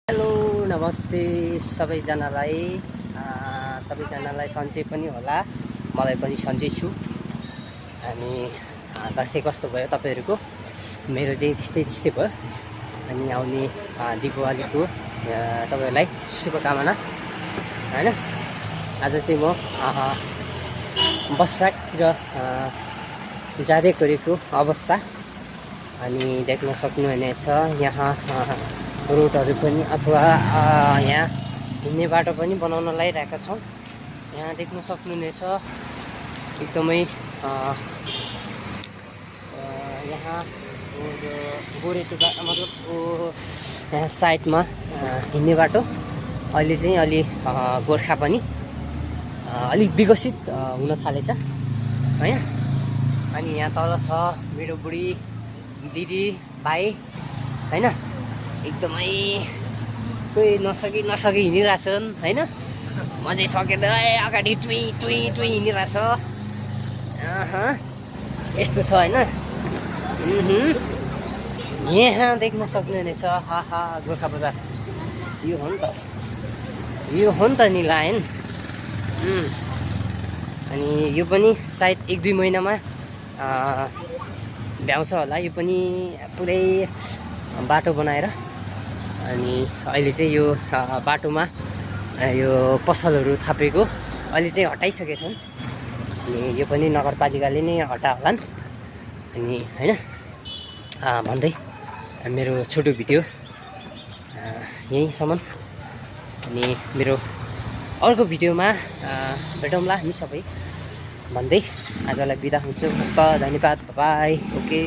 Hello नमस्ते सबैजनालाई सन्चै पनि होला, मलाई पनि सन्चै छु। अनि दसैँ कस्तो भयो तपाईँहरूको? मेरो चाहिँ त्यस्तै भयो। अनि आउने दिपावलीको तपाईँहरूलाई शुभकामना हैन। आज चाहिँ म बसपाटतिर जाँदै गरेको अवस्था अनि देख्न सक्नुहुनेछ। यहाँ रोडहरू पनि अथवा यहाँ हिँड्ने बाटो पनि बनाउन लागिरहेका छौँ। यहाँ देख्न सक्नुहुनेछ एकदमै यहाँ जो गोरेटुका मतलब यहाँ साइडमा हिँड्ने बाटो अहिले चाहिँ अलि गोर्खा पनि अलिक विकसित हुन थालेछ हैन। अनि यहाँ तल छ मेरो बुढी दिदी भाइ हैन, एकदमै कोही नसकी हिँडिरहेछन् हैन। म चाहिँ सकेर अगाडि टुई हिँडिरहेछ। यस्तो छ हैन। यहाँ देख्न सक्नुहुनेछ गोर्खा बजार। यो हो नि त नि लाइन। अनि यो पनि सायद 1-2 महिनामा भ्याउँछ होला। यो पनि पुरै बाटो बनाएर अनि अहिले चाहिँ यो बाटोमा यो पसलहरू थापेको अहिले चाहिँ हटाइसकेछन्। अनि यो पनि नगरपालिकाले नै हटा होलान्। अनि हैन भन्दै मेरो छोटो भिडियो यहीँसम्म। अनि मेरो अर्को भिडियोमा भेटौँला हामी सबै भन्दै आजलाई बिदा हुन्छु। हस्त धन्यवाद, बाई। ओके।